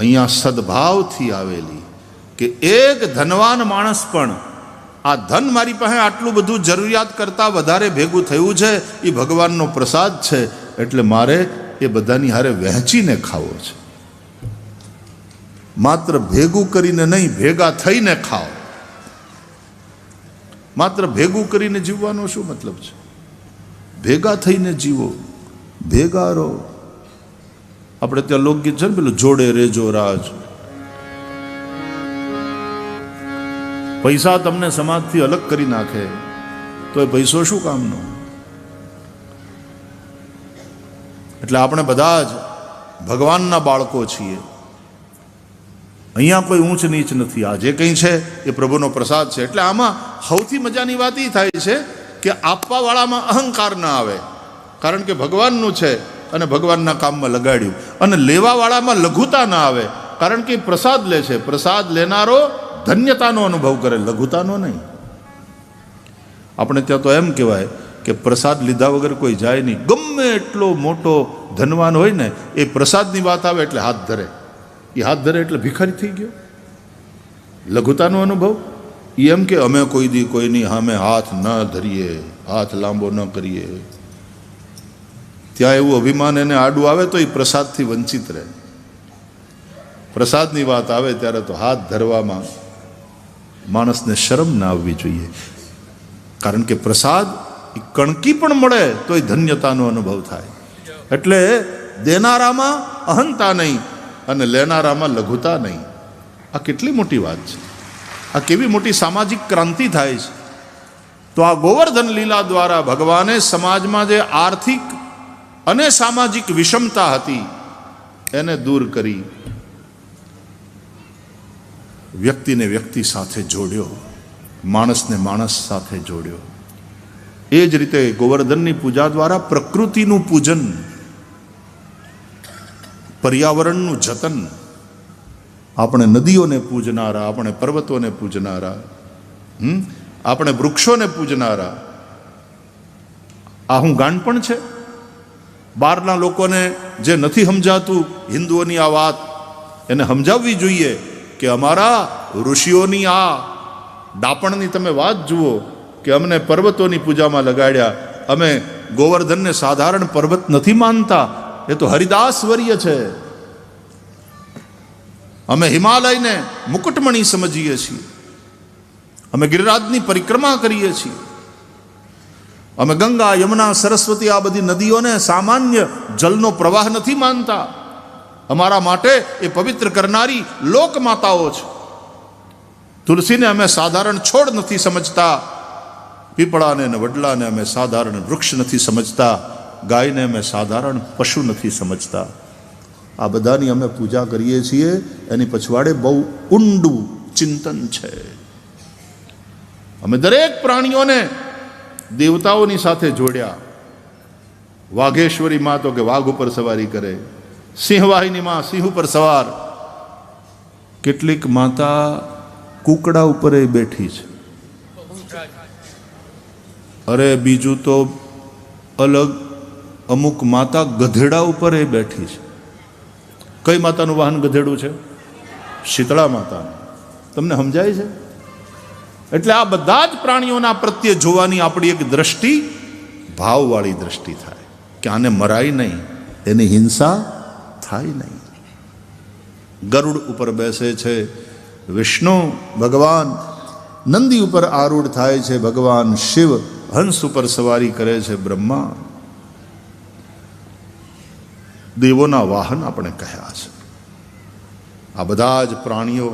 અહીંયા સદભાવથી આવેલી કે એક ધનવાન માણસ પણ આ ધન મારી પાસે આટલું બધું જરૂરિયાત કરતાં વધારે ભેગું થયું છે, એ ભગવાનનો પ્રસાદ છે, એટલે મારે એ બધાની હારે વહેંચીને ખાવો છે. માત્ર ભેગું કરીને નહીં, ભેગા થઈને ખાઓ. માત્ર ભેગું કરીને જીવવાનો શું મતલબ છે? ભેગા થઈને જીવો, ભેગા રહો. આપણે ત્યાં લોકગીત છે ને પેલું, જોડે રેજો રાજ. પૈસા તમને સમાજથી અલગ કરી નાખે તો એ પૈસો શું કામનો? એટલે આપણે બધા જ ભગવાનના બાળકો છીએ. અહીંયા કોઈ ઊંચ નીચ નથી. આ જે કંઈ છે એ પ્રભુનો પ્રસાદ છે. એટલે આમાં સૌથી મજાની વાત એ થાય છે કે આપવાવાળામાં અહંકાર ના આવે, કારણ કે ભગવાનનું છે અને ભગવાનના કામમાં લગાડ્યું. અને લેવાવાળામાં લઘુતા ના આવે, કારણ કે પ્રસાદ લે છે. પ્રસાદ લેનારો ધન્યતાનો અનુભવ કરે, લઘુતાનો નહીં. આપણે ત્યાં તો એમ કહેવાય કે પ્રસાદ લીધા વગર કોઈ જાય નહીં. ગમે એટલો મોટો ધનવાન હોય ને, એ પ્રસાદની વાત આવે એટલે હાથ ધરે. એ હાથ ધરે એટલે ભિખારી થઈ ગયો. લઘુતાનો અનુભવ. એ એમ કે અમે કોઈ દી કોઈની સામે હાથ ન ધરીએ, હાથ લાંબો ન કરીએ. ત્યાં એવું અભિમાન એને આડું આવે તો એ પ્રસાદથી વંચિત રહે. પ્રસાદની વાત આવે ત્યારે તો હાથ ધરવામાં માણસને શરમ ના આવવી જોઈએ, કારણ કે પ્રસાદ એ કણકી પણ મળે તો એ ધન્યતાનો અનુભવ થાય. એટલે દેનારામાં અહંતા નહીં અને લેનારામાં લઘુતા નહીં. આ કેટલી મોટી વાત છે! આ કેવી મોટી સામાજિક ક્રાંતિ થાય છે! તો આ ગોવર્ધન લીલા દ્વારા ભગવાને સમાજમાં જે આર્થિક અને સામાજિક વિષમતા હતી એને દૂર કરી, વ્યક્તિને વ્યક્તિ સાથે જોડ્યો, માણસને માણસ સાથે જોડ્યો. એ જ રીતે ગોવર્ધનની પૂજા દ્વારા પ્રકૃતિનું પૂજન, પર્યાવરણનું જતન, આપણે નદીઓને પૂજનારા, આપણે પર્વતોને પૂજનારા, આપણે વૃક્ષોને પૂજનારા. આ હું ગાંડપણ છે? બહારના લોકોને જે નથી સમજાતું હિન્દુઓની આ વાત, એને સમજાવવી જોઈએ કે અમારા ઋષિઓની આ ડાપણની તમે વાત જુઓ કે અમને પર્વતોની પૂજામાં લગાડ્યા. અમે ગોવર્ધનને સાધારણ પર્વત નથી માનતા, એ તો હરિદાસ વર્ય છે. અમે હિમાલયને મુકુટમણી સમજીએ છીએ. અમે ગિરિરાજની પરિક્રમા કરીએ છીએ. અમે ગંગા, યમુના, સરસ્વતી આ બધી નદીઓને સામાન્ય જલનો પ્રવાહ નથી માનતા. અમારા માટે એ પવિત્ર કરનારી લોક માતાઓ છે. તુલસીને અમે સાધારણ છોડ નથી સમજતા, પીપળાને અને વડલાને અમે સાધારણ વૃક્ષ નથી સમજતા, ગાયને અમે સાધારણ પશુ નથી સમજતા. આ બધાની અમે પૂજા કરીએ છીએ. એની પછવાડે બહુ ઊંડું ચિંતન છે. અમે દરેક પ્રાણીઓને દેવતાઓની સાથે જોડ્યા. વાઘેશ્વરી માં તો કે વાઘ ઉપર સવારી કરે, સિંહવાહિની માં સિંહ ઉપર સવાર. કેટલીક માતા કૂકડા ઉપર બેઠી છે. અરે બીજું તો અલગ, અમુક માતા ગધેડા ઉપર બેઠી છે. કઈ માતાનું વાહન ગધેડું છે? શીતળા માતાનું. તમને સમજાય છે? એટલે આ બધા જ પ્રાણીઓના પ્રત્યે જોવાની આપણી એક દ્રષ્ટિ ભાવવાળી દ્રષ્ટિ થાય કે આને મરાય નહીં, એની હિંસા થાય નહીં. ગરુડ ઉપર બેસે છે વિષ્ણુ ભગવાન, નંદી ઉપર આરૂઢ થાય છે ભગવાન શિવ, હંસ ઉપર સવારી કરે છે બ્રહ્મા. દેવોના વાહન આપણે કહ્યા છે. આ બધા જ પ્રાણીઓ,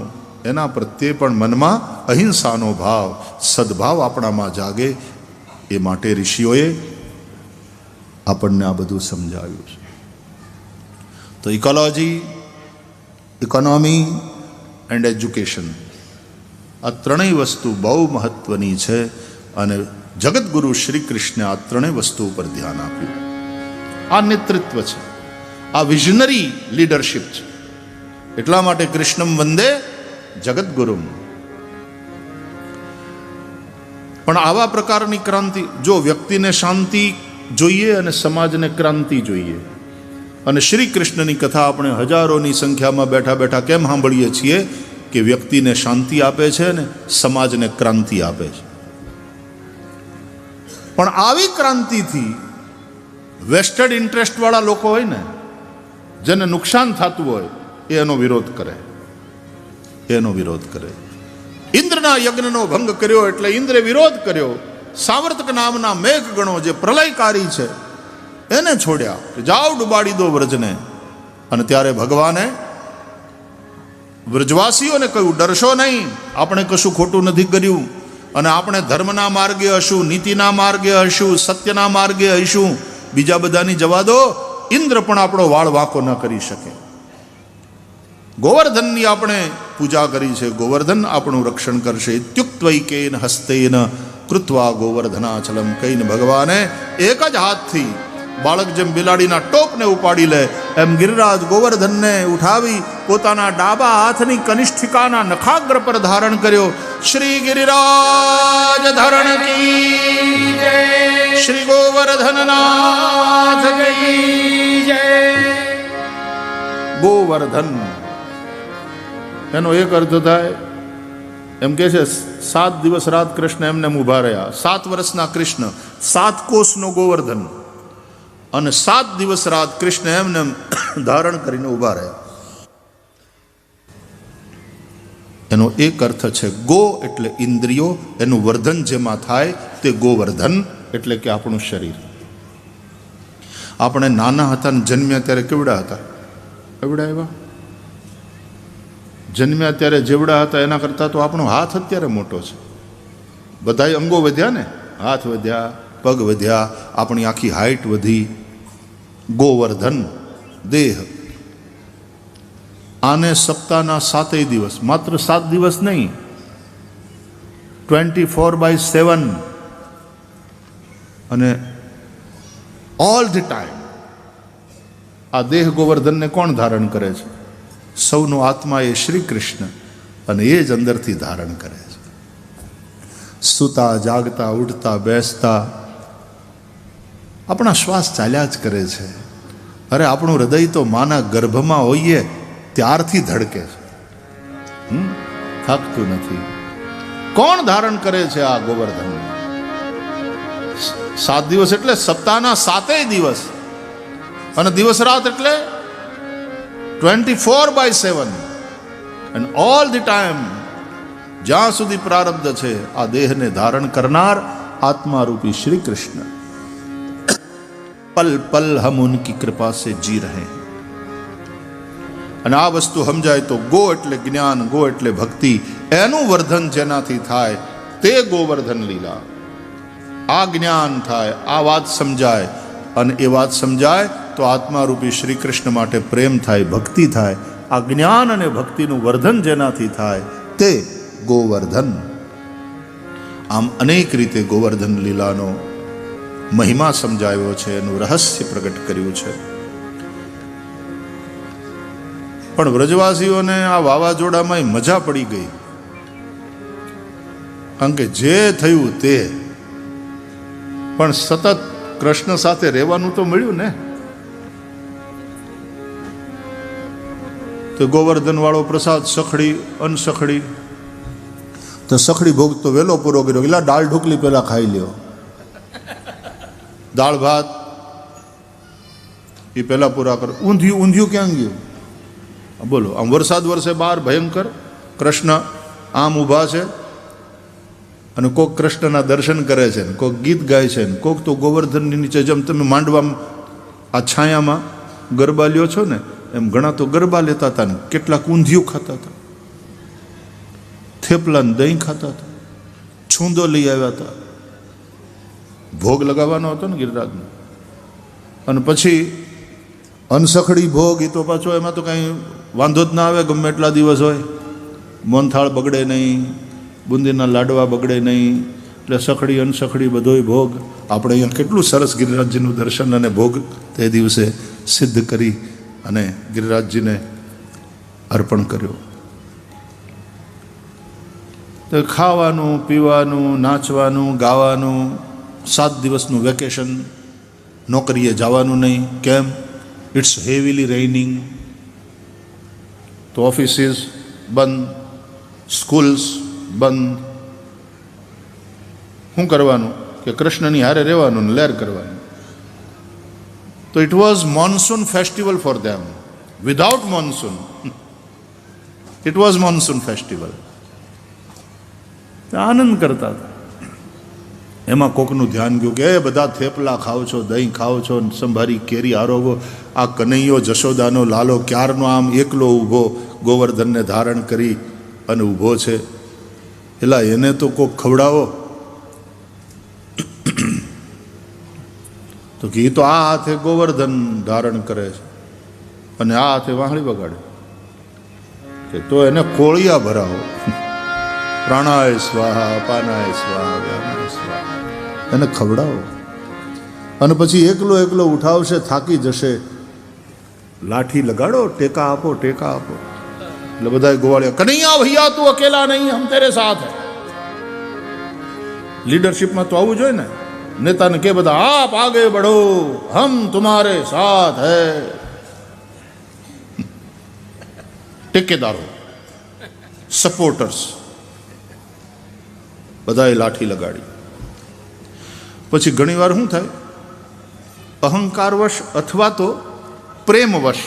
એના પ્રત્યે પણ મનમાં અહિંસાનો ભાવ, સદભાવ આપણામાં જાગે, એ માટે ઋષિઓએ આપણને આ બધું સમજાવ્યું છે. તો ઇકોલોજી, ઇકોનોમી એન્ડ એજ્યુકેશન, આ ત્રણેય વસ્તુ બહુ મહત્વની છે. અને જગતગુરુ શ્રી કૃષ્ણે આ ત્રણેય વસ્તુ ઉપર ધ્યાન આપ્યું. આ નેતૃત્વ છે, આ વિઝનરી લીડરશિપ છે. એટલા માટે કૃષ્ણમ વંદે જગતગુરુમ. પણ આવા પ્રકારની ક્રાંતિ, જો વ્યક્તિને શાંતિ જોઈએ અને સમાજને ક્રાંતિ જોઈએ, અને શ્રી કૃષ્ણની કથા આપણે હજારોની સંખ્યામાં બેઠા બેઠા કેમ સાંભળીએ છીએ કે વ્યક્તિને શાંતિ આપે છે ને સમાજને ક્રાંતિ આપે છે. પણ આવી ક્રાંતિથી વેસ્ટેડ ઇન્ટરેસ્ટવાળા લોકો હોય ને, જેને નુકસાન થતું હોય, એનો વિરોધ કરે. ઇન્દ્રના યજ્ઞનો ભંગ કર્યો એટલે ઇન્દ્રે વિરોધ કર્યો. સાવર્તક નામના મેઘ ગણો જે પ્રલયકારી છે એને છોડ્યા કે જાઓ ડુબાડી દો વ્રજને. અને ત્યારે ભગવાને વ્રજવાસીઓને કહ્યું, ડરશો નહીં, આપણે કશું ખોટું નથી કર્યું અને આપણે ધર્મના માર્ગે હશું, નીતિના માર્ગે હશું, સત્યના માર્ગે હશું. બીજા બધાની જવા દો, ઇન્દ્ર પણ આપણો વાળ વાંકો ન કરી શકે. ગોવર્ધનની આપણે પૂજા કરી છે, ગોવર્ધન આપણું રક્ષણ કરશે. ઇત્યુક્ત્વૈકેન હસ્તેન કૃત્વા ગોવર્ધનાચલમ કહીને ભગવાને એક જ હાથથી બાળક જેમ બિલાડીના ટોપને ઉપાડી લે એમ ગિરિરાજ ગોવર્ધનને ઉઠાવી પોતાના ડાબા હાથની કનિષ્ઠિકાના નખાગ્ર પર ધારણ કર્યો. શ્રી ગિરિરાજ ધરણ કી જય, શ્રી ગોવર્ધનનાથ કી જય. ગોવર્ધન એનો એક અર્થ થાય, એમ કે છે 7 દિવસ રાત કૃષ્ણ એમને ઊભા રહ્યા. 7 વર્ષના કૃષ્ણ, 7 કોષનો ગોવર્ધન, અને 7 દિવસ રાત કૃષ્ણ એમને ધારણ કરીને ઊભા રહ્યા. એનો એક અર્થ છે ગો એટલે ઇન્દ્રિયો, એનું વર્ધન જેમાં થાય તે ગોવર્ધન એટલે કે આપણું શરીર. આપણે નાના હતા ને જન્મ્યા ત્યારે કેવડા હતા? એવડા એવા જન્મ્યા ત્યારે જેવડા હતા એના કરતાં તો આપણો હાથ અત્યારે મોટો છે. બધાય અંગો વધ્યા ને, હાથ વધ્યા, પગ વધ્યા, આપણી આખી હાઈટ વધી. ગોવર્ધન દેહ. આને સપ્તાહના 7 દિવસ, માત્ર 7 દિવસ નહીં, 24/7 અને ઓલ ધ ટાઈમ આ દેહ ગોવર્ધનને કોણ ધારણ કરે છે? સૌનો આત્મા એ શ્રી કૃષ્ણ, અને એ જ અંદરથી ધારણ કરે છે. સૂતા જાગતા ઉઠતા બેસતા આપણા શ્વાસ ચાલ્યા જ કરે છે. અરે આપણું હૃદય તો માના ગર્ભમાં હોઈએ ત્યારથી ધડકે છે, થાકતું નથી. કોણ ધારણ કરે છે આ ગોવર્ધન? 7 દિવસ એટલે સપ્તાહના 7 દિવસ, અને દિવસ રાત એટલે 24/7 and all the time. જ્યાં સુધી પ્રારબ્ધ છે આ દેહને ધારણ કરનાર આત્મારૂપી શ્રી કૃષ્ણ. પલ પલ હમ ઉનકી કૃપા સે જી રહે. અને આ વસ્તુ સમજાય તો ગો એટલે જ્ઞાન, ગો એટલે ભક્તિ, એનું વર્ધન જેનાથી થાય તે ગોવર્ધન લીલા. આ જ્ઞાન થાય, આ વાત સમજાય, અને એ વાત સમજાય તો આત્મારૂપી શ્રી કૃષ્ણ માટે પ્રેમ થાય, ભક્તિ થાય. આ જ્ઞાન અને ભક્તિનું વર્ધન જેનાથી થાય તે ગોવર્ધન. આમ અનેક રીતે ગોવર્ધન લીલાનો મહિમા સમજાવ્યો છે, એનું રહસ્ય પ્રગટ કર્યું છે. પણ વ્રજવાસીઓને આ વાવાઝોડામાં મજા પડી ગઈ, કારણ કે જે થયું તે, પણ સતત કૃષ્ણ સાથે રહેવાનું તો મળ્યું ને. તો ગોવર્ધન વાળો પ્રસાદ સખડી અનસખડી, તો સખડી ભોગ તો વહેલો પૂરો કર્યો, એટલે દાળ ઢોકલી પહેલા ખાઈ લ્યો, દાળ ભાત એ પહેલા પૂરા કરો. ઊંધિયું, ઊંધિયું ક્યાં ગયું? બોલો, આમ વરસાદ વરસે બહાર ભયંકર, કૃષ્ણ આમ ઊભા છે અને કોક કૃષ્ણના દર્શન કરે છે, કોક ગીત ગાય છે, કોક તો ગોવર્ધનની નીચે, જેમ તમે માંડવામાં આ છાયામાં ગરબા લ્યો છો ને, એમ ઘણા તો ગરબા લેતા હતા ને કેટલાક ઊંધિયું ખાતા હતા, થેપલા દહીં ખાતા હતા, છૂંદો લઈ આવ્યા હતા. ભોગ લગાવવાનો હતો ને ગિરિરાજનો. અને પછી અનસખડી ભોગ, એ તો પાછો એમાં તો કાંઈ વાંધો જ ના આવે, ગમે એટલા દિવસ હોય, મોહનથાળ બગડે નહીં, બુંદીના લાડવા બગડે નહીં, એટલે સખડી અનસખડી બધોય ભોગ. આપણે અહીંયા કેટલું સરસ ગિરિરાજજીનું દર્શન અને ભોગ તે દિવસે સિદ્ધ કરી અને ગિરિરાજજીને અર્પણ કર્યો. તો ખાવાનું, પીવાનું, નાચવાનું, ગાવાનું, 7 દિવસનું વેકેશન, નોકરીએ જવાનું નહીં. કેમ? ઇટ્સ હેવીલી રેઇનિંગ, તો ઓફિસીસ બંધ, સ્કૂલ્સ બંધ. શું કરવાનું કે કૃષ્ણની હારે રહેવાનું ને લહેર કરવાનું. તો it was monsoon festival for them. Without monsoon it was monsoon festival. આનંદ કરતા હતા. એમાં કોકનું ધ્યાન ગયું કે એ બધા થેપલા ખાઓ છો, દહીં ખાઓ છો, સંભારી કેરી આરોગો, આ કનૈયો જશોદાનો લાલો ક્યારનો આમ એકલો ઊભો ગોવર્ધનને ધારણ કરી અને ઊભો છે, એલા એને તો કોક ખવડાવો. તો કે એ તો આ હાથે ગોવર્ધન ધારણ કરે છે અને આ હાથે વાંસળી વગાડે, કે તો એને કોળિયા ભરાવો. પ્રાણાય સ્વાહા, અપાનાય સ્વાહા, વ્યાનાય સ્વાહા, એને ખવડાવો. અને પછી એકલો એકલો ઉઠાવશે, થાકી જશે, લાઠી લગાડો, ટેકા આપો, ટેકા આપો. એટલે બધા ગોવાળિયા, કનૈયા ભૈયા તું અકેલા નહીં, હમ તેરે સાથ હૈ. લીડરશિપમાં તો આવું જોઈએ ને. નેતાને કે બધા આપ આગે બઢો, હમ તુમ્હારે સાથ હૈ. ટેકેદારો, સપોર્ટર્સ બધાએ લાઠી લગાડી. પછી ઘણીવાર શું થાય, અહંકારવશ અથવા તો પ્રેમવશ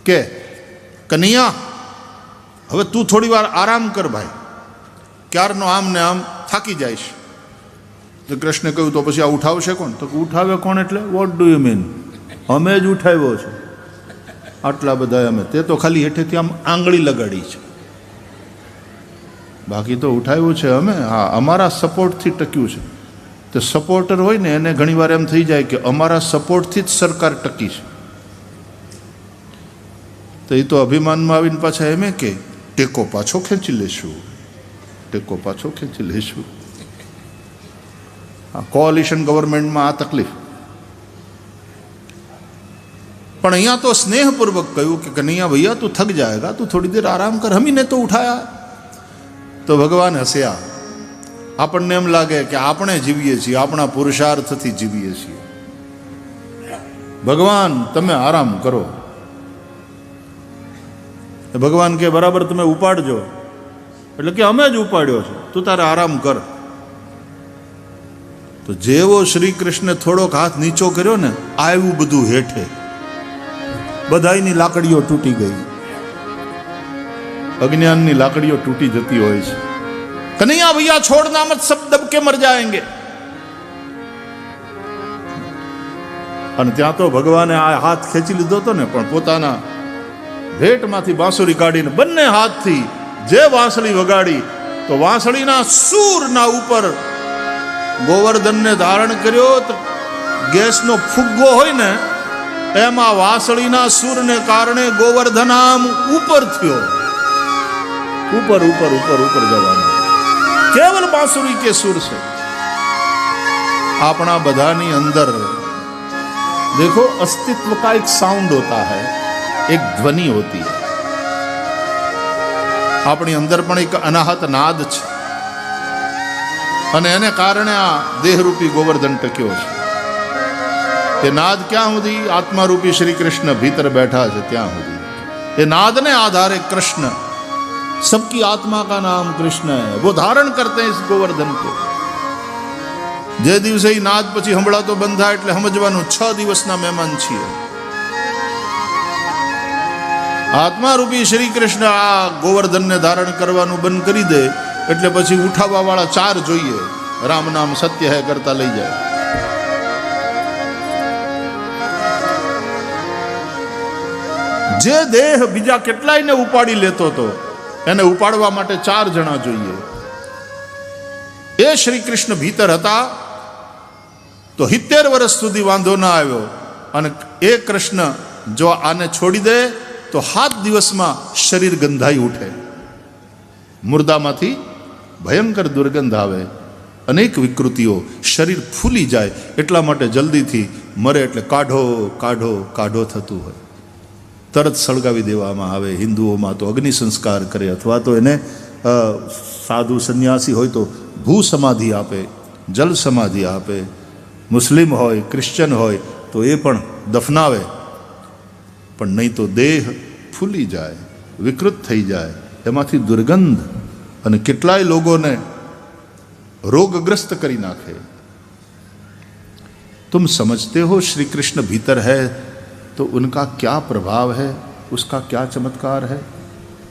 કે કનૈયા હવે તું થોડી વાર આરામ કર ભાઈ, ક્યારનો આમ ને આમ થાકી જઈશ. તો કૃષ્ણે કહ્યું તો પછી આ ઉઠાવશે કોણ? તો ઉઠાવે કોણ એટલે વોટ ડુ યુ મીન? અમે જ ઉઠાવ્યો છે, આટલા બધા અમે. તે તો ખાલી હેઠેથી આમ આંગળી લગાડી છે, બાકી તો ઉઠાવ્યું છે અમે. હા, અમારા સપોર્ટથી ટક્યું છે. તે સપોર્ટર હોય ને એને ઘણીવાર એમ થઈ જાય કે અમારા સપોર્ટથી જ સરકાર ટકી છે. તો એ તો અભિમાનમાં આવીને પાછા એમ કે ટેકો પાછો ખેંચી લેશું, ટેકો પાછો ખેંચી લેશું. આ કોલિશન ગવર્મેન્ટમાં આ તકલીફ. પણ અહીંયા તો સ્નેહપૂર્વક કહ્યું કે કનૈયા ભૈયા તું થક જાયગા, તું થોડી દેર આરામ કર, હમીને તો ઉઠાયા. તો ભગવાન હસ્યા. આપણને એમ લાગે કે આપણે જીવીએ છીએ, આપણા પુરુષાર્થથી જીવીએ છીએ. ભગવાન તમે આરામ કરો. ભગવાન કે બરાબર તમે ઉપાડજો. એટલે કે અમે જ ઉપાડ્યો છે, તું તારે આરામ કર. તો જેવો શ્રી કૃષ્ણે થોડોક હાથ નીચો કર્યો ને, આવ્યું બધું હેઠે. બધાયની લાકડીઓ તૂટી ગઈ. અજ્ઞાનની લાકડીઓ તૂટી જતી હોય છે. કનૈયા ભૈયા છોડના મત, સબ દબ કે મર જાએંગે. અને ત્યાં તો ભગવાને આ હાથ ખેંચી લીધો હતો ને, પણ પોતાના ભેટમાંથી બાંસુરી કાઢીને બંને હાથથી જે વાંસળી વગાડી, તો વાંસળીના સૂરના ઉપર ગોવર્ધનને ધારણ કર્યો. તો ગેસનો ફુગ્ગો હોય ને, એમાં વાંસળીના સૂરને કારણે ગોવર્ધન આમ ઉપર થયો. ऊपर ऊपर ऊपर ऊपर जवाना, केवल बांसुरी के सुर से. अपना बधानी अंदर देखो अस्तित्व का एक साउंड होता है, एक ध्वनि होती है. अपनी अंदर पण एक अनाहत नाद છે, અને એને કારણે આ દેહરૂપી ગોવર્ધન ટક્યો છે. એ નાદ ક્યાં સુધી? આત્મારૂપી શ્રી કૃષ્ણ ભીતર બેઠા છે ત્યાં સુધી. એ નાદને આધારે કૃષ્ણ, सबकी आत्मा का नाम कृष्ण है, वो धारण करते हैं इस गोवर्धन को. जे दिवसे नाद પછી હંભળાતો બંધ થાય એટલે સમજવાનું 6 દિવસના મહેમાન છીએ. આત્મારૂપી શ્રી કૃષ્ણ આ ગોવર્ધનને ધારણ કરવાનું બંધ કરી દે એટલે પછી ઉઠાવવા વાળા 4 જોઈએ. રામ નામ સત્ય હૈ કરતા લઈ જાય. જે દેહ બીજા કેટલાયને ઉપાડી લેતો હતો, એને ઉપાડવા માટે 4 જણા જોઈએ. એ શ્રી કૃષ્ણ ભીતર હતા તો 70 વર્ષ સુધી વાંધો ના આવ્યો. અને એ કૃષ્ણ જો આને છોડી દે તો 7 દિવસમાં શરીર ગંધાઈ ઉઠે, મુર્દામાંથી ભયંકર દુર્ગંધ આવે, અનેક વિકૃતિઓ, શરીર ફૂલી જાય. એટલા માટે જલ્દીથી મરે એટલે કાઢો કાઢો કાઢો થતું હોય. તરત સળગાવી દેવામાં આવે. હિન્દુઓમાં તો અગ્નિ સંસ્કાર કરે, અથવા તો એને સાધુ સંન્યાસી હોય તો ભૂ સમાધિ આપે, જલ સમાધિ આપે. મુસ્લિમ હોય, ક્રિશ્ચન હોય તો એ પણ દફનાવે પણ નહીં તો દેહ ફૂલી જાય, વિકૃત થઈ જાય, એમાંથી દુર્ગંધ અને કેટલાય લોકોને रोगग्रस्त करी नाखे। तुम समझते हो श्री कृष्ण भीतर है तो उनका क्या प्रभाव है, उसका क्या चमत्कार है।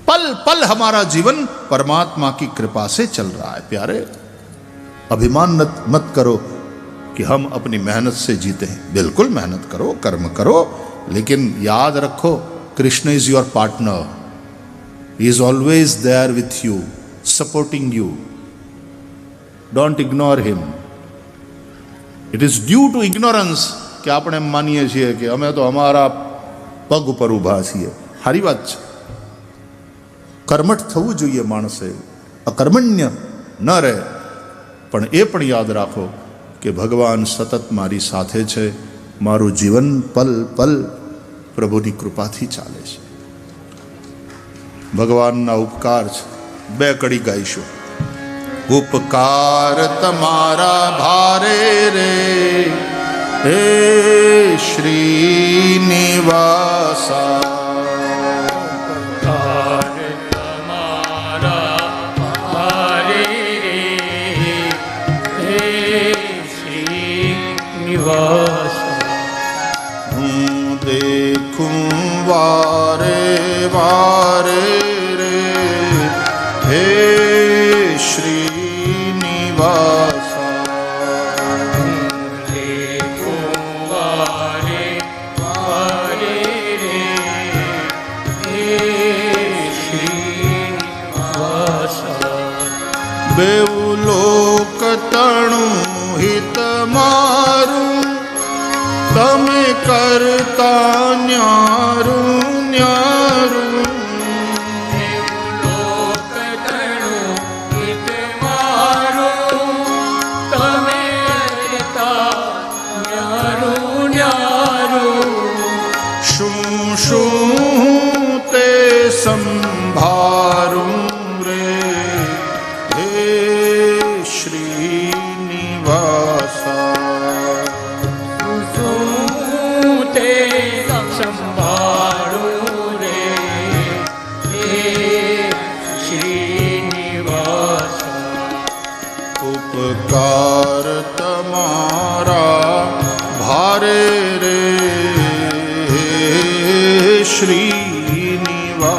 पल पल हमारा जीवन परमात्मा की कृपा से चल रहा है। प्यारे, अभिमान मत करो कि हम अपनी मेहनत से जीते हैं। बिल्कुल मेहनत करो, कर्म करो, लेकिन याद रखो Krishna is your partner, he is always there with you, supporting you. Don't ignore him. It is due to ignorance कि આપણે માનીએ છીએ કે અમે તો અમારા પગ ઉપર ઊભા છીએ। સારી વાત છે, કર્મઠ થવું જોઈએ માણસે, અકર્મण्य ન રહે। પણ એ પણ યાદ રાખો કે ભગવાન સતત મારી સાથે છે, મારું જીવન પલ પલ પ્રભુની કૃપાથી ચાલે છે। ભગવાનના ઉપકાર છે। બે કડી ગાઈશું। उपकार तमारा भारे रे हे श्रीनिवासा। उपकार तमारा भारे रे हे श्रीनिवासा। देखूं वारे वारे रे हे श्रीनिवासा। देखूं वारे वारे रे हे श्रीनिवासा। बेउ लोक तणु हित मारू, तमे करता न्यारू न्यारू। ते संभारूं रे हे श्रीनिवासा। ते संभारूं रे हे श्रीनिवासा। उपकार तमारा भारे रे श्रीनिवासा।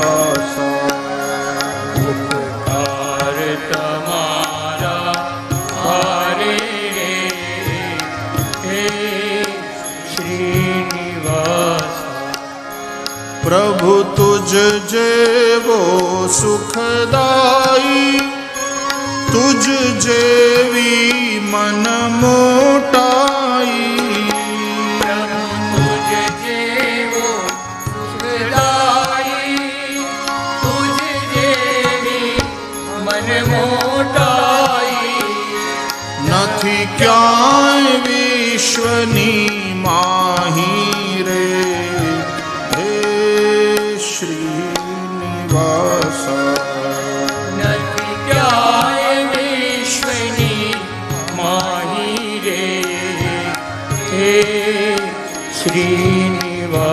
उपकार तमारा भारे रे हे श्रीनिवासा। प्रभु तुझ जेवो सुखदाई, तुझ जेवी मन मोटाई। નથી ક્યાંય વિશ્વની માહી રે હે શ્રીનિવાસા। નથી ક્યાંય વિશ્વની માહી રે હે શ્રીનિવાસા।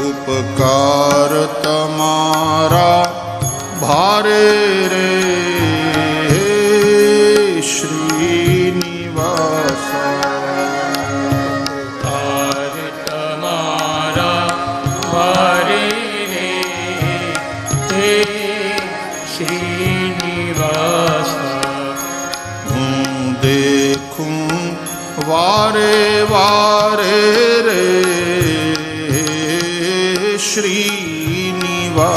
ઉપકાર તમારા ભારે રે श्रीनिवासा। उपकार तमारा भारे रे हे श्रीनिवासा। हूँ देखूं वारे वारे रे श्रीनिवासा।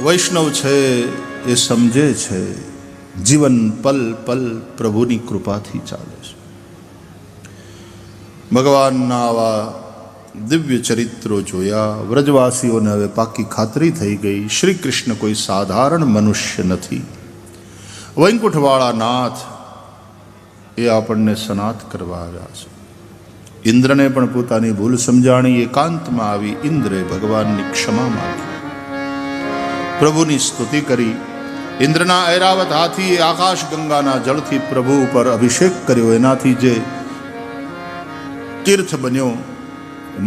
વૈષ્ણવ છે એ સમજે છે જીવન પલ પલ પ્રભુની કૃપાથી ચાલે છે. ભગવાનના આવા દિવ્ય ચરિત્રો જોયા વ્રજવાસીઓને હવે પાકી ખાતરી થઈ ગઈ શ્રી કૃષ્ણ કોઈ સાધારણ મનુષ્ય નથી. વૈકુંઠવાળા નાથ એ આપણને સનાથ કરવા આવ્યા છે. ઇન્દ્રને પણ પોતાની ભૂલ સમજાણી એકાંતમાં આવી ઇન્દ્રે ભગવાનની ક્ષમા માંગી, પ્રભુની સ્તુતિ કરી. ઇન્દ્રના ઐરાવત હાથીએ આકાશ ગંગાના જળથી પ્રભુ ઉપર અભિષેક કર્યો. એનાથી જે તીર્થ બન્યો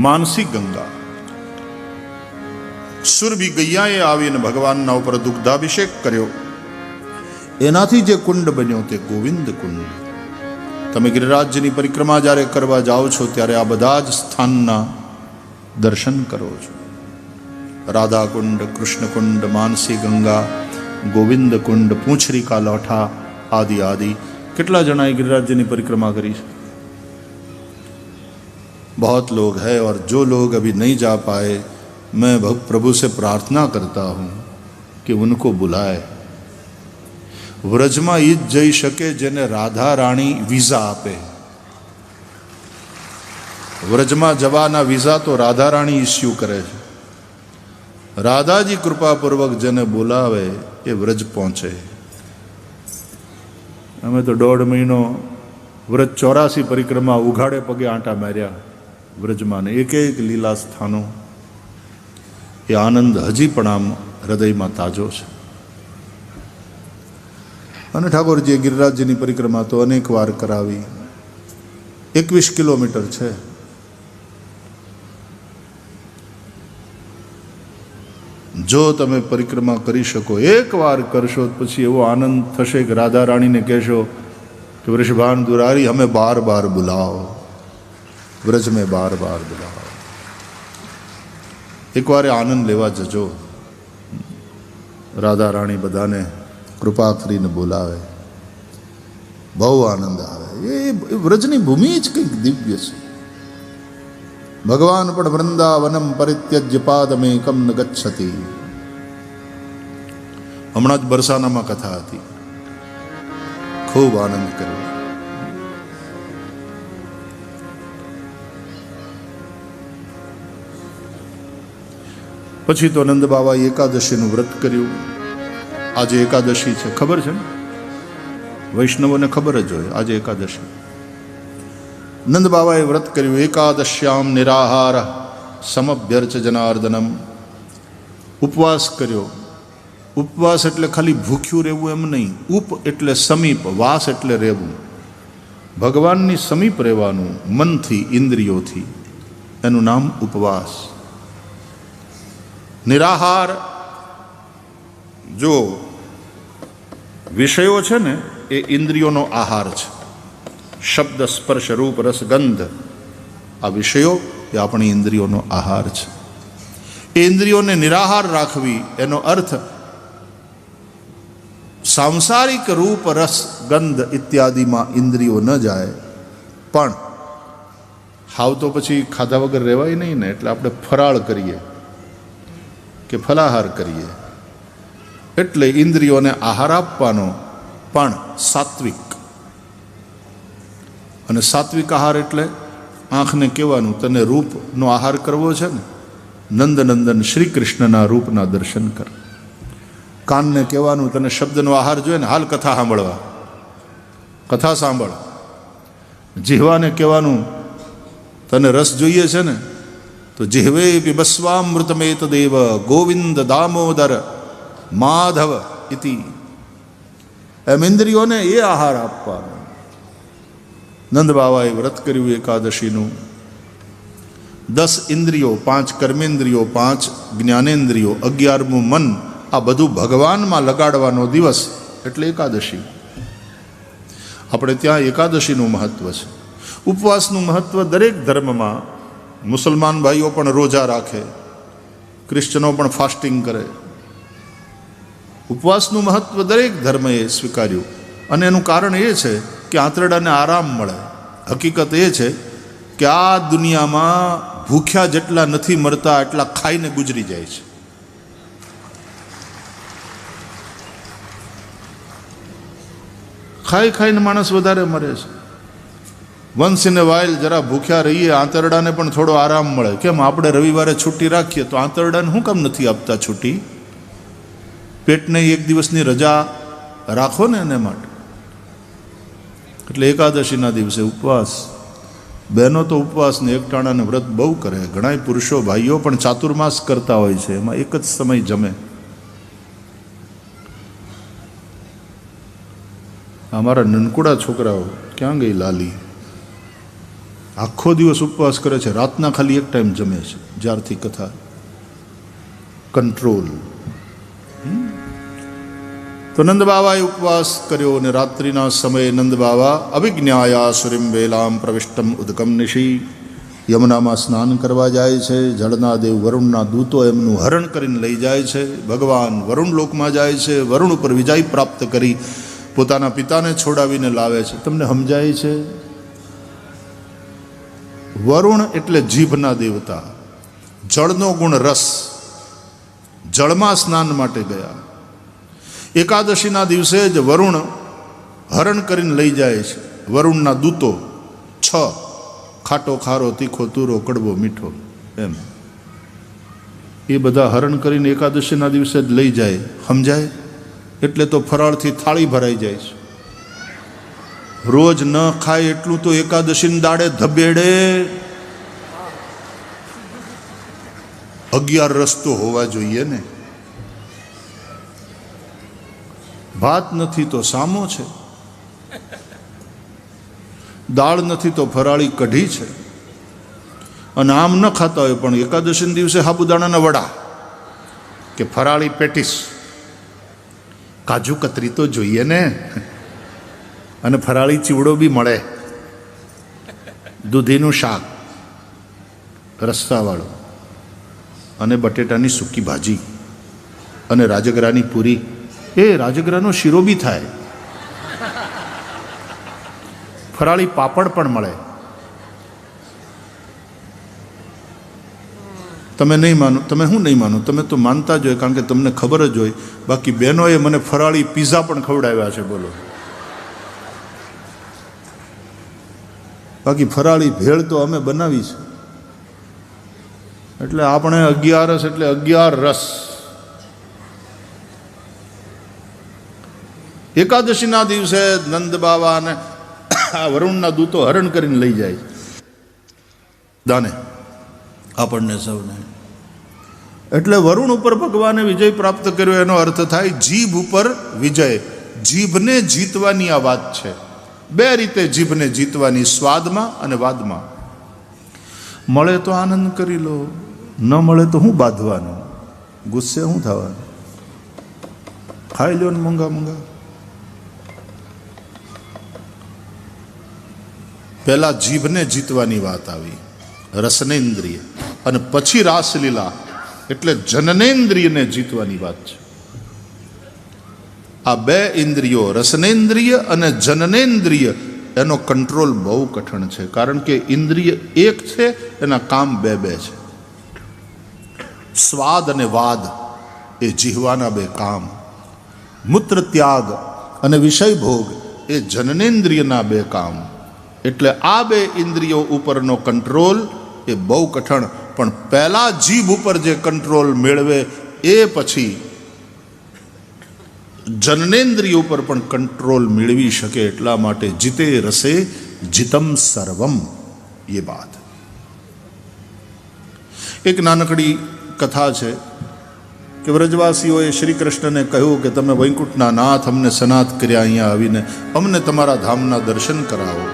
માનસી ગંગા. સુરભી ગૈયાએ આવીને ભગવાનના ઉપર દુગ્ધાભિષેક કર્યો. એનાથી જે કુંડ બન્યો તે ગોવિંદ કુંડ. તમે ગિરિરાજની પરિક્રમા જ્યારે કરવા જાઓ છો ત્યારે આ બધા જ સ્થાનના દર્શન કરો છો. રાધા કુંડ, કૃષ્ણ કુંડ, માનસી ગંગા, गोविंद कुंड, पूंछरी का लौठा आदि आदि. कितना जनाए गिरिराज की परिक्रमा करी है? बहुत लोग हैं और जो लोग अभी नहीं जा पाए मैं प्रभु से प्रार्थना करता हूँ कि उनको बुलाए. व्रज में ई ज जई शके जेने राधा राणी वीजा आपे. व्रज में जवाना वीजा तो राधा राणी इश्यू करे છે. राधाजी कृपापूर्वक जेने बोलावे એ વ્રજ પહોંચે. અમે તો 1.5 મહિનો વ્રજ 84 પરિક્રમા ઉઘાડે પગે આંટા માર્યા વ્રજમાં, ને એક એક લીલા સ્થાનો. એ આનંદ હજી પણ આમ હૃદયમાં તાજો છે. અને ઠાકોરજીએ ગિરિરાજની પરિક્રમા તો અનેક વાર કરાવી. 21 કિલોમીટર છે. જો તમે પરિક્રમા કરી શકો, એક વાર કરશો પછી એવો આનંદ થશે કે રાધા રાણીને કહેશો કે વૃષભાન દુરારી હમે બાર બાર બુલાવો, વ્રજ में બાર બાર બુલાવો. એકવાર આનંદ લેવા જજો. રાધા રાણી બધાને કૃપા કરીને બોલાવે, બહુ આનંદ આવે. એ વ્રજની ભૂમિ જ કંઈક દિવ્ય છે. ભગવાન પણ વૃંદાવનમ પરિત્યજ્ય પાદમેકમ ન ગચ્છતિ. હમણાં જ બરસાનામાં કથા હતી, ખૂબ આનંદ કર્યો. પછી તો નંદ બાબાએ એકાદશીનું વ્રત કર્યું. આજે એકાદશી છે, ખબર છે ને? વૈષ્ણવોને ખબર જ હોય આજે એકાદશી. નંદ બાબાએ વ્રત કર્યું. એકાદશ્યામ નિરાહાર સમભ્યર્ચ જનાર્દનમ. ઉપવાસ કર્યો. ઉપવાસ એટલે ખાલી ભૂખ્યું રહેવું એમ નહીં. ઉપ એટલે સમીપ, વાસ એટલે રહેવું. ભગવાનની સમીપ રહેવાનું મનથી, ઇન્દ્રિયોથી. એનું નામ ઉપવાસ. નિરાહાર, જો વિષયો છે ને એ ઇન્દ્રિયોનો આહાર છે. શબ્દ, સ્પર્શ, રૂપ, રસ, ગંધ, આ વિષયો એ આપણી ઇન્દ્રિયોનો આહાર છે. એ ઇન્દ્રિયોને નિરાહાર રાખવી એનો અર્થ સાંસારિક રૂપ, રસ, ગંધ ઇત્યાદિમાં ઇન્દ્રિયો ન જાય. પણ હાવ તો પછી ખાધા વગર રહેવાય નહીં ને, એટલે આપણે ફરાળ કરીએ કે ફલાહાર કરીએ. એટલે ઇન્દ્રિયોને આહાર આપવાનો, પણ સાત્વિક. અને સાત્વિક આહાર એટલે આંખને કહેવાનું તને રૂપનો આહાર કરવો છે ને, નંદનંદન શ્રી કૃષ્ણના રૂપના દર્શન કર. કાનને કહેવાનું તને શબ્દનો આહાર જોઈએ ને, હાલ કથા સાંભળવા, કથા સાંભળ. જીહવાને કહેવાનું તને રસ જોઈએ છે ને, તો જીહવે પીબસ્વામૃતમેત દેવ ગોવિંદ દામોદર માધવ ઇતિ. એમ ઇન્દ્રિયોને એ આહાર આપવાનો. નંદ બાબાએ વ્રત કર્યું એકાદશીનું. 10 ઇન્દ્રિયો, 5 કર્મેન્દ્રિયો, 5 જ્ઞાનેન્દ્રિયો, 11મું મન, આ બધું ભગવાનમાં લગાડવાનો દિવસ એટલે એકાદશી. આપણે ત્યાં એકાદશીનું મહત્વ છે. ઉપવાસનું મહત્વ દરેક ધર્મમાં. મુસલમાન ભાઈઓ પણ રોજા રાખે, ક્રિશ્ચનો પણ ફાસ્ટિંગ કરે. ઉપવાસનું મહત્વ દરેક ધર્મએ સ્વીકાર્યું. અને એનું કારણ એ છે કે આંતરડાને આરામ મળે. હકીકત એ છે કે આ દુનિયામાં ભૂખ્યા જેટલા નથી મરતા એટલા ખાઈને ગુજરી જાય છે. ખાઈ ખાઈને માણસ વધારે મરે છે. વન્સ ઇન એ વાઇલ જરા ભૂખ્યા રહીએ, આંતરડાને પણ થોડો આરામ મળે. કેમ આપણે રવિવારે છુટ્ટી રાખીએ તો આંતરડાને શું કામ નથી આપતા છુટ્ટી? પેટને એક દિવસની રજા રાખો ને એને માટે. એટલે એકાદશીના દિવસે ઉપવાસ. બહેનો તો ઉપવાસને એકટાણાને વ્રત બહુ કરે. ઘણા પુરુષો ભાઈઓ પણ ચાતુર્માસ કરતા હોય છે, એમાં એક જ સમય જમે. અમારા નનકુડા છોકરાઓ ક્યાં ગઈ લાલી, આખો દિવસ ઉપવાસ કરે છે, રાતના ખાલી એક ટાઈમ જમે છે જ્યારથી કથા. કંટ્રોલ. તો નંદ બાવાએ ઉપવાસ કર્યો અને રાત્રિના સમયે નંદ બાવા અભિજ્ઞાયા સુરીમ વેલામ પ્રવિષ્ટમ ઉદકમ નિશી, યમુનામાં સ્નાન કરવા જાય છે. જળના દેવ વરુણના દૂતો એમનું હરણ કરીને લઈ જાય છે. ભગવાન વરુણ લોકમાં જાય છે, વરુણ ઉપર વિજય પ્રાપ્ત કરી પોતાના પિતાને છોડાવીને લાવે છે. તમને સમજાય છે? વરુણ એટલે જીભના દેવતા, જળનો ગુણ રસ. જળમાં સ્નાન માટે ગયા. એકાદશીના દિવસે જ વરુણ હરણ કરીને લઈ જાય છે. વરુણના દૂતો 6, ખાટો ખારો તીખો તુરો કડવો મીઠો, એમ એ બધા હરણ કરીને એકાદશીના દિવસે જ લઈ જાય. સમજાય? એટલે તો ફરાળથી થાળી ભરાઈ જાય છે. રોજ ન ખાય એટલું તો એકાદશીની દાડે ધબેડે. 11 રસ તો હોવા જોઈએ ને. ભાત નથી તો સામો છે, દાળ નથી તો ફરાળી કઢી છે. અને આમ ન ખાતા હોય પણ એકાદશીના દિવસે સાબુદાણાના વડા કે ફરાળી પેટીસ, કાજુ કતરી તો જોઈએ ને. અને ફરાળી ચીવડો બી મળે, દૂધીનું શાક રસ્સાવાળું, અને બટેટાની સૂકી ભાજી, અને રાજગરાની પૂરી. એ રાજગરાનો શીરો બી થાય. ફરાળી પાપડ પણ મળે. તમે નહીં માનો, તમે હું નહીં માનો, તમે તો માનતા જ હોય કારણ કે તમને ખબર જ હોય. બાકી બહેનોએ મને ફરાળી પીઝા પણ ખવડાવ્યા છે, બોલો. બાકી ફરાળી ભેળ તો અમે બનાવી છે. એટલે આપણે 11 એટલે 11 રસ. એકાદશીના દિવસે નંદ બાવા અને વરુણના દૂતો હરણ કરીને લઈ જાય દાને આપણને સૌને. એટલે વરુણ ઉપર ભગવાને વિજય પ્રાપ્ત કર્યો, એનો અર્થ થાય જીભ ઉપર વિજય. જીભને જીતવાની આ વાત છે. 2 રીતે જીભને જીતવાની, સ્વાદમાં અને વાદમાં. મળે તો આનંદ કરી લો, ન મળે તો હું બાંધવાનું, ગુસ્સે શું થવાનું? ખાઈ લ્યો ને મોંઘા મોંઘા. પહેલા જીભને જીતવાની વાત આવી, રસનેન્દ્રિય, અને પછી રાસલીલા એટલે જનનેન્દ્રિયને જીતવાની વાત છે. આ 2 ઇન્દ્રિયો, રસનેન્દ્રિય અને જનનેન્દ્રિય, એનો કંટ્રોલ બહુ કઠણ છે. કારણ કે ઇન્દ્રિય એક છે, એના કામ 2 છે. સ્વાદ અને વાદ એ જીહવાના 2 કામ. મૂત્ર ત્યાગ અને વિષય ભોગ એ જનનેન્દ્રિયના 2 કામ. એટલે આ 2 ઇન્દ્રિયો ઉપરનો કંટ્રોલ એ બહુ કઠણ. પણ પહેલા જીભ ઉપર જે કંટ્રોલ મેળવે એ પછી જનનેન્દ્રિય ઉપર પણ કંટ્રોલ મેળવી શકે. એટલા માટે જીતે રસે જીતમ સર્વમ, એ બાત. એક નાનકડી કથા છે કે વ્રજવાસીઓએ શ્રી કૃષ્ણને કહ્યું કે તમે વૈકુંઠના નાથ અમને સનાથ કર્યા, અહીંયા આવીને અમને તમારા ધામના દર્શન કરાવો.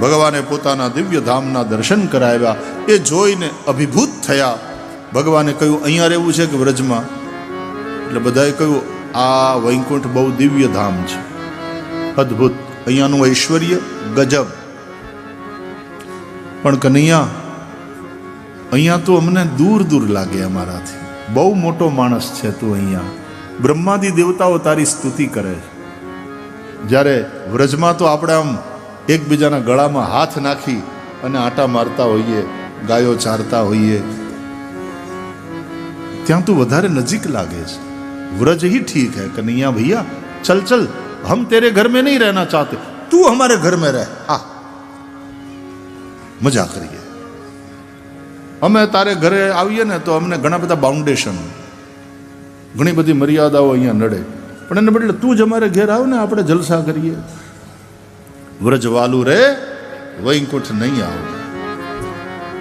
ભગવાને પોતાના દિવ્ય ધામના દર્શન કરાવ્યા. એ જોઈને અભિભૂત થયા. ભગવાને કહ્યું અહીંયા રહેવું છે કે વ્રજમાં? એટલે બધાએ કહ્યું આ વૈકુંઠ બહુ દિવ્ય ધામ છે, અદ્ભુત, અહીંયાનું ઐશ્વર્ય ગજબ. પણ કનૈયા, અહીંયા તો અમને દૂર દૂર લાગે અમારાથી. બહુ મોટો માણસ છે તું. અહીંયા બ્રહ્માદિ દેવતાઓ તારી સ્તુતિ કરે છે. જ્યારે વ્રજમાં તો આપણે આમ એકબીજાના ગળામાં હાથ નાખી અને આટા મારતા હોઈએ, ગાયો ચારતા હોઈએ. ત્યાં તું વધારે નજીક લાગે છે. વ્રજ ही ठीक है कन्हैया भैया, चल चल हम तेरे घर में नहीं रहना चाहते, तू हमारे घर में रह, आ મજા કરીએ. અમે તારે ઘરે આવીએ ને તો અમને ઘણા બધા બાઉન્ડેશન, ઘણી બધી મર્યાદાઓ અહીંયા નડે, પણ એને બદલે તું જ અમારે ઘેર આવ ને, આપણે જલસા કરીએ. વ્રજવાલું રે વૈકુંઠ નહીં આવ.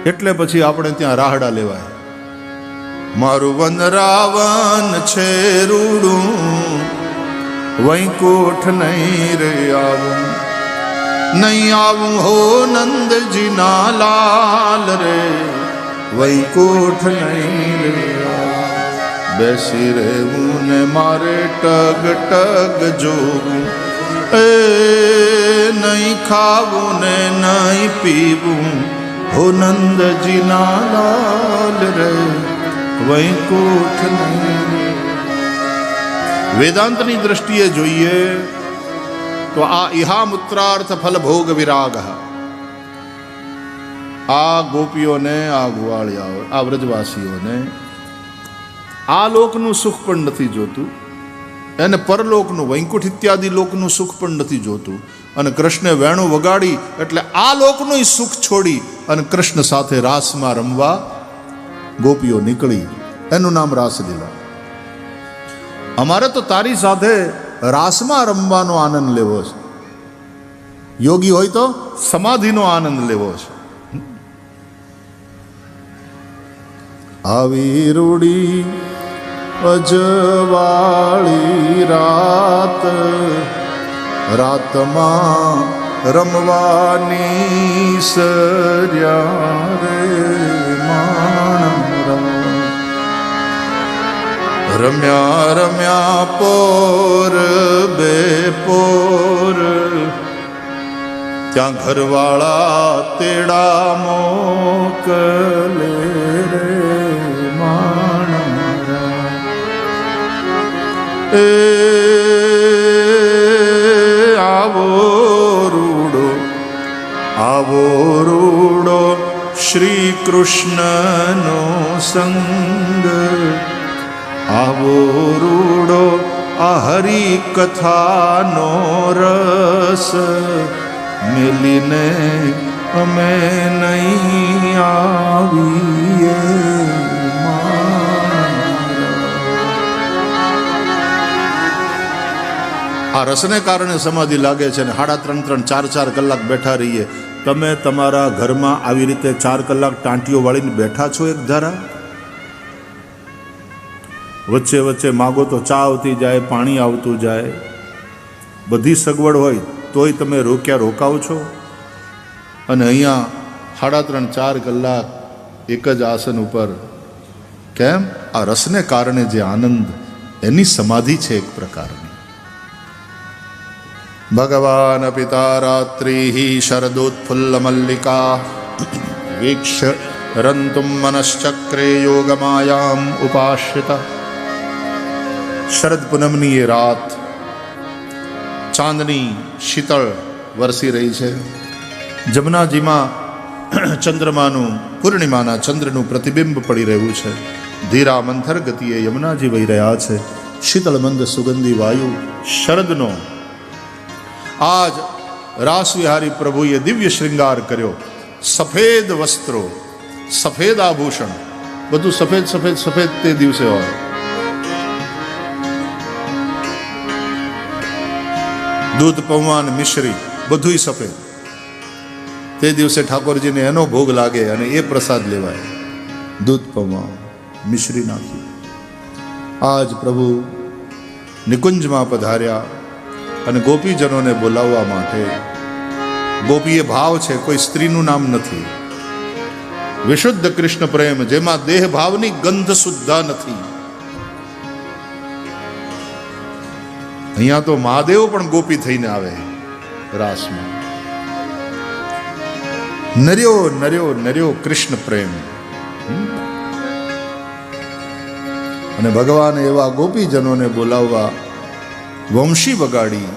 એટલે પછી આપણે ત્યાં રાહડા લેવાય. મારું વન રાવન છે રૂડું, વૈકુંઠ નહીં રે આવું, નહીં આવું હો નંદજી ના લાલ રે, વૈકુંઠ નહીં રે આવું. બેસી રહેવું ને મારે ટગ ટગ જોવું, એ નહીં ખાવું ને નહીં પીવું હો નંદજી ના લાલ રે, વૈકુંઠ નહીં. વેદાંતની દ્રષ્ટિએ જોઈએ તો આ ઇહામૂત્રાર્થ ફલ ભોગ વિરાગ, આ ગોપીઓને, આ ગુવાળિયાઓ, આ વ્રજવાસીઓને આ લોકનું સુખ પણ નથી જોતું, એને પરલોકનું વૈકુંઠ ઇત્યાદિ લોકનું સુખ પણ નથી જોતું. અને કૃષ્ણે વેણું વગાડી એટલે આ લોકનું સુખ છોડી અને કૃષ્ણ સાથે રાસમાં રમવા ગોપીઓ નીકળી. એનું નામ રાસલીલા. અમારે તો તારી સાથે રાસમાં રમવાનો આનંદ લેવો છે. યોગી હોય તો સમાધિનો આનંદ લેવો છે. આવી રૂડી અજવાળી રાત, રાતમાં રમવાની સર્યા રે માણરા. રમ્યા રમ્યા પોર બે પોર, ત્યાં ઘરવાળા તેડા મોકલે રે માણરા. એ આવો રૂડો, આવો રૂડો શ્રી કૃષ્ણનો સંગ, આવો રૂડો આ હરિ કથાનો રસ, મિલીને અમે નહીં આવીએ. આ રસને કારણે સમાધિ લાગે છે ને 3.5 4 કલાક બેઠા રહીએ. તમે તમારા ઘરમાં આવી રીતે 4 કલાક ટાંટીઓ વાળીને બેઠા છો એક ધારા? વચ્ચે વચ્ચે માગો તો ચા આવતી જાય, પાણી આવતું જાય, બધી સગવડ હોય તોય તમે રોકાવ છો. અને અહીંયા 3.5 4 કલાક એક જ આસન ઉપર. કેમ? આ રસને કારણે જે આનંદ, એની સમાધિ છે એક પ્રકારની. ભગવાન પિતા રાત્રિ શરદોત્ફુલ્લ મલ્લિકા, વીક્ષ રંતુમ મનશ્ચક્રે યોગમાયામ ઉપાશ્રિતા. શરદ પૂનમની એ રાત, ચાંદની શીતળ વરસી રહી છે. જમનાજીમાં ચંદ્રમાનું, પૂર્ણિમાના ચંદ્રનું પ્રતિબિંબ પડી રહ્યું છે. ધીરા મંથર ગતિએ યમુનાજી વહી રહ્યા છે. શીતળ મંદ સુગંધી વાયુ શરદનો. આજ રાસવિહારી પ્રભુએ દિવ્ય શૃંગાર કર્યો. સફેદ વસ્ત્રો, સફેદ આભૂષણ, બધું સફેદ સફેદ સફેદ તે દિવસે હોય. દૂધ પૌવાન મિશ્રી બધું સફેદ. તે દિવસે ઠાકોરજીને એનો ભોગ લાગે અને એ પ્રસાદ લેવાય. દૂધ પૌવા મિશ્રી નાખી. આજ પ્રભુ નિકુંજમાં પધાર્યા અને ગોપીજનોને બોલાવવા માટે. ગોપીએ ભાવ છે, કોઈ સ્ત્રીનું નામ નથી. વિશુદ્ધ કૃષ્ણ પ્રેમ, જેમાં દેહ ભાવની ગંધ સુદ્ધા નથી. અહીંયા તો મહાદેવ પણ ગોપી થઈને આવે રાસમાં. નર્યો નર્યો નર્યો કૃષ્ણ પ્રેમ. અને ભગવાને એવા ગોપીજનોને બોલાવવા વંશી વગાડી,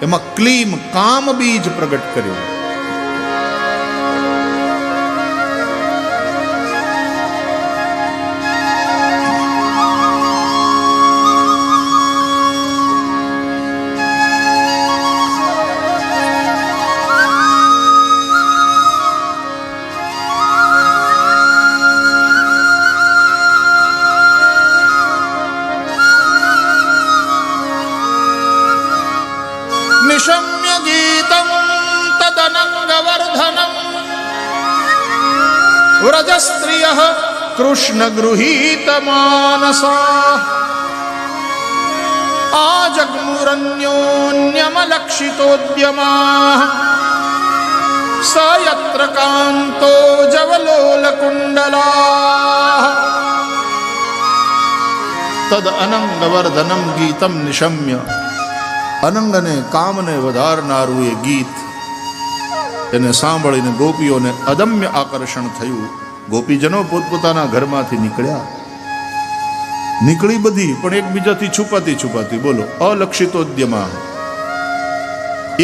એમાં ક્લીમ કામ બીજ પ્રગટ કર્યો. વ્રજ સ્ત્રિય કૃષ્ણ ગૃહીત માનસા આજગ્મુરન્યોન્યમલક્ષિતોદ્યમા સ યત્ર કાંતો જવલોલકુંડલા તદ અનંગવર્ધનમ ગીતમ નિશમ્ય. અનંગને કામને વધારનારું એ ગીત એને સાંભળીને ગોપીઓને અદમ્ય આકર્ષણ થયું. ગોપીજનો પોતપોતાના ઘરમાંથી નીકળી બધી, પણ એકબીજાથી છુપાતી બોલો અલક્ષિતોદ્યમા.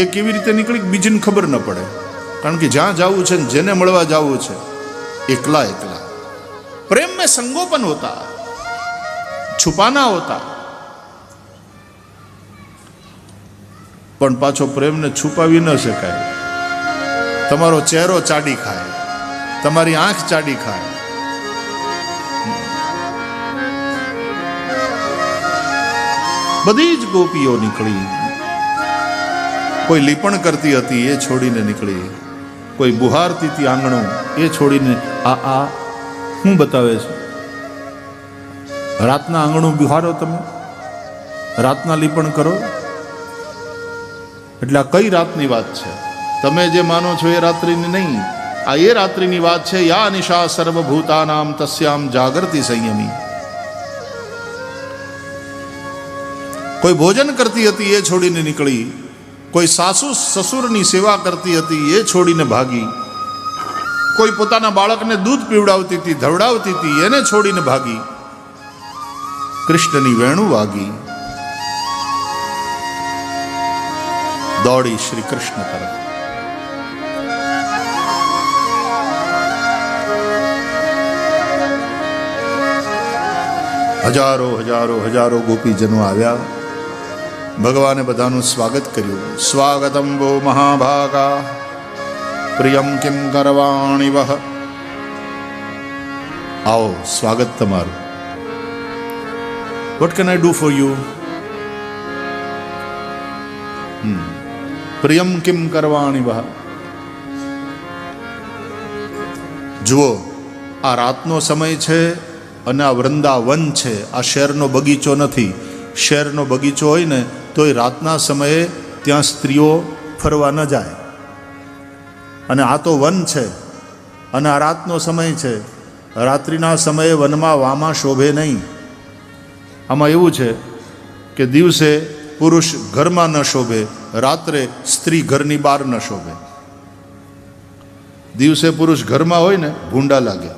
એ કેવી રીતે નીકળી બીજીને ખબર ન પડે, કારણ કે જ્યાં જવું છે ને જેને મળવા જવું છે એકલા પ્રેમ में संगोपन होता, છુપાના હોતા. પણ પાછો પ્રેમને છુપાવી ન શકાય. તમારો ચહેરો ચાડી ખાય, તમારી આંખ ચાડી ખાય. બધી જ ગોપીઓ નીકળી. કોઈ લીપણ કરતી હતી એ છોડીને નીકળી, કોઈ બુહારતી હતી આંગણું એ છોડીને. આ શું બતાવે છે? રાતના આંગણું બુહારો, તમે રાતના લીપણ કરો. એટલે આ કઈ રાતની વાત છે? તમે જે માનો છો એ રાત્રિની નહીં, આ એ રાત્રિની વાત છે. યા નિશા સર્વભૂતાનામ તસ્યામ જાગૃતિ સંયમી. કોઈ ભોજન કરતી હતી એ છોડીને નીકળી, કોઈ સાસુ સસુરની સેવા કરતી હતી એ છોડીને ભાગી, કોઈ પોતાના બાળકને દૂધ પીવડાવતી હતી, ધવડાવતી હતી, એને છોડીને ભાગી. કૃષ્ણની વેણુ વાગી, દોડી શ્રી કૃષ્ણ તરફ. હજારો ગોપીજનો આવ્યા. ભગવાને બધાનું સ્વાગત કર્યું. સ્વાગતમ વો મહાભાગા પ્રિયમ કિમ કરવાણી વહ. આવો, સ્વાગત તમારું. What can I do for you? પ્રિયમ કિમ કરવાણી વહ. જુઓ, આ રાતનો સમય છે અને આ વૃંદાવન છે. આ શહેરનો બગીચો નથી. શહેરનો બગીચો હોય ને તો એ રાતના સમયે ત્યાં સ્ત્રીઓ ફરવા ન જાય, અને આ તો વન છે અને આ રાતનો સમય છે. રાત્રિના સમયે વનમાં વામાં શોભે નહીં. આમાં એવું છે કે દિવસે પુરુષ ઘરમાં ન શોભે, રાત્રે સ્ત્રી ઘરની બહાર ન શોભે. દિવસે પુરુષ ઘરમાં હોય ને ભૂંડા લાગે.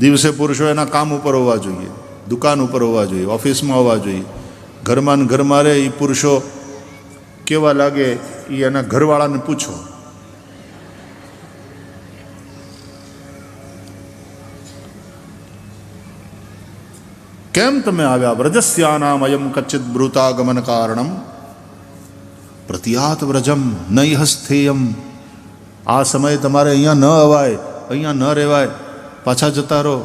દિવસે પુરુષો એના કામ ઉપર હોવા જોઈએ, દુકાન ઉપર હોવા જોઈએ, ઓફિસમાં હોવા જોઈએ. ઘરમાં ને ઘરમાં રહે એ પુરુષો કેવા લાગે એ એના ઘરવાળાને પૂછો. કેમ તમે આવ્યા? વ્રજસ્યાનામ અયમ કચ્ચિત બ્રુતાગમન કારણમ પ્રતિયાત વ્રજમ નૈહ સ્થેયમ. આ સમયે તમારે અહીંયા ન અવાય, અહીંયા ન રહેવાય, પાછા જતા રહો.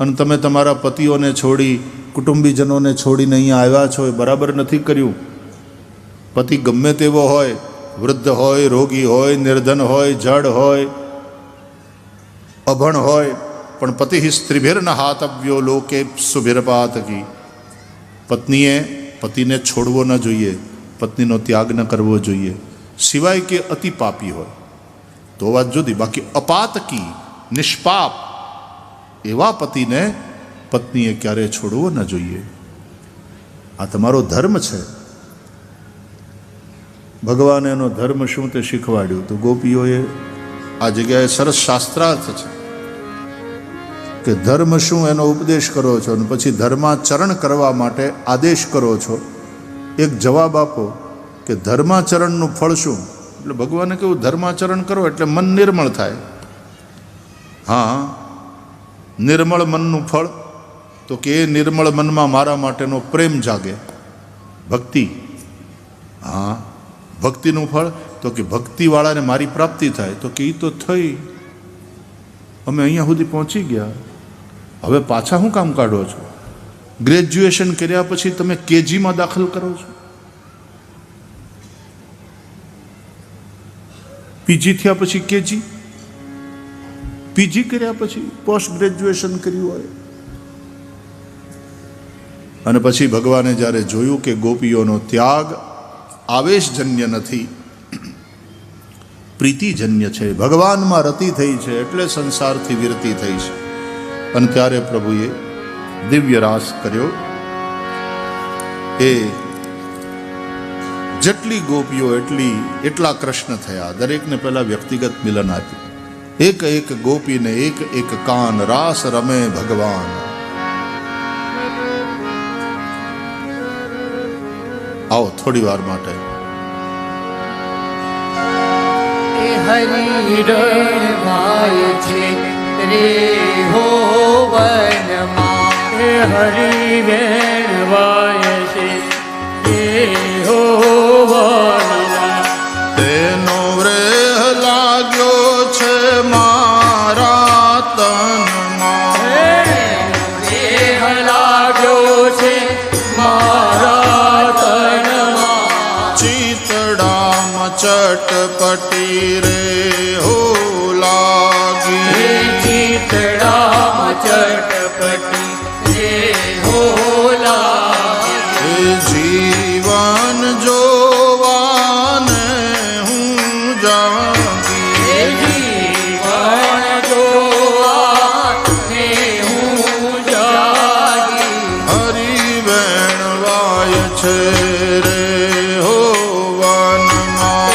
અને તમે તમારા પતિઓને છોડી, કુટુંબીજનોને છોડીને અહીંયા આવ્યા છો, એ બરાબર નથી કર્યું. પતિ ગમે તેવો હોય, વૃદ્ધ હોય, રોગી હોય, નિર્ધન હોય, જડ હોય, અભણ હોય, પણ પતિ સ્ત્રીભિર્ન હાતવ્યો લોકે સુભિરપાતકી. પત્નીએ પતિને છોડવો ન જોઈએ, પત્નીનો ત્યાગ ન કરવો જોઈએ, સિવાય કે અતિ પાપી હોય તો વાત જુદી. બાકી અપાતકી, નિષ્પાપ એવા પતિને પત્નીએ ક્યારેય છોડવો ન જોઈએ. આ તમારો ધર્મ છે. ભગવાને એનો ધર્મ શું તે શીખવાડ્યું. તો ગોપીઓએ આ જગ્યાએ સરસ શાસ્ત્રાર્થ છે કે ધર્મ શું એનો ઉપદેશ કરો છો અને પછી ધર્માચરણ કરવા માટે આદેશ કરો છો. એક જવાબ આપો કે ધર્માચરણનું ફળ શું? એટલે ભગવાને કહ્યું ધર્માચરણ કરો એટલે મન નિર્મળ થાય. હા, નિર્મળ મનનું ફળ તો કે એ નિર્મળ મનમાં મારા માટેનો પ્રેમ જાગે, ભક્તિ. હા, ભક્તિનું ફળ તો કે ભક્તિવાળાને મારી પ્રાપ્તિ થાય. તો કે એ તો થઈ, અમે અહીંયા સુધી પહોંચી ગયા, હવે પાછા શું કામ કાઢો છો? ગ્રેજ્યુએશન કર્યા પછી તમે કેજીમાં દાખલ કરો છો, પીજી થયા પછી કેજી. પીજી કર્યા પછી પોસ્ટ ગ્રેજ્યુએશન કર્યું હોય, અને પછી ભગવાને જ્યારે જોયું કે ગોપીઓનો ત્યાગ આવેશજન્ય નથી, પ્રીતિજન્ય છે, ભગવાનમાં રતિ થઈ છે, એટલે સંસારથી વિરતિ થઈ છે, અને ત્યારે પ્રભુએ દિવ્ય રાસ કર્યો. એ જેટલી ગોપીઓ એટલા કૃષ્ણ થયા. દરેકને પહેલા વ્યક્તિગત મિલન આપ્યું. એક એક ગોપીને એક એક કાન, રાસ રમે ભગવાન. આવો થોડી વાર માટે હરિ રણવાય છે રે હો વનમાં, હરિ વેણવાય છે રે હો વનમાં. તેનો વ્રેહ લાગ્યો છે મારા તનમાં, દેહ લાગ્યો છે મારા તનમાં. ચિતડામાં ચટપટી રે હો લાગી, ચિતડામાં ચટપટી રે હો લાગી. જીવન જોવાને હું જાગી, જીવન જોવાને હું જાગી. હરિ વેણવાય છે રે હો વનમાં.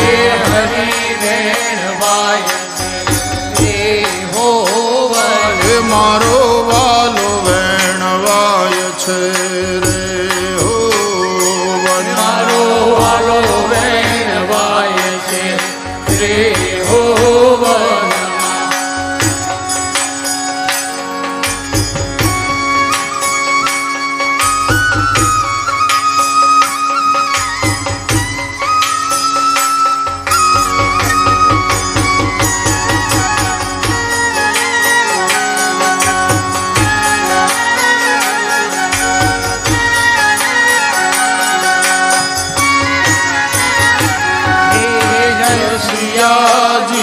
હરિ વેણવાય છે રે હો વન. એ મારો વાલો વેણવાય છે રે હો વનમાં. મારો વાલો વેણવાય છે રે હો વનમાં.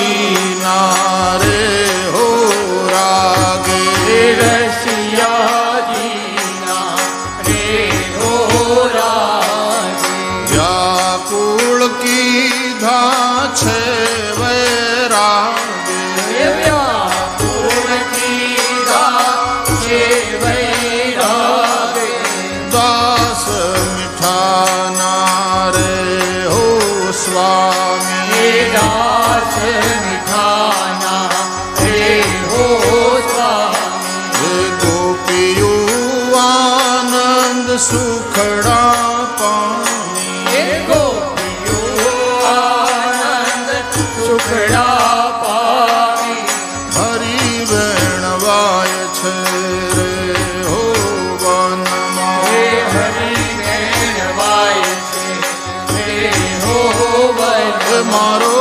રસિયાજીના રે હો રાગે, રસિયાજીના રે હો રાગે. વ્યાકુળ કીધા છે વૈરાગે, વ્યાકુળ કીધા છે વૈરાગે. દાસ મીઠાના રે હો સ્વામી, દાસ મીઠાના રે હો સ્વામી. હે ગોપીયું આનંદ સુખડા પામી, એ ગોપીઓ આનંદ સુખડા પામી. હરિ વેણવાય છે રે હો વનમાં. હરિ વેણવાય છે રે હો વન. મારો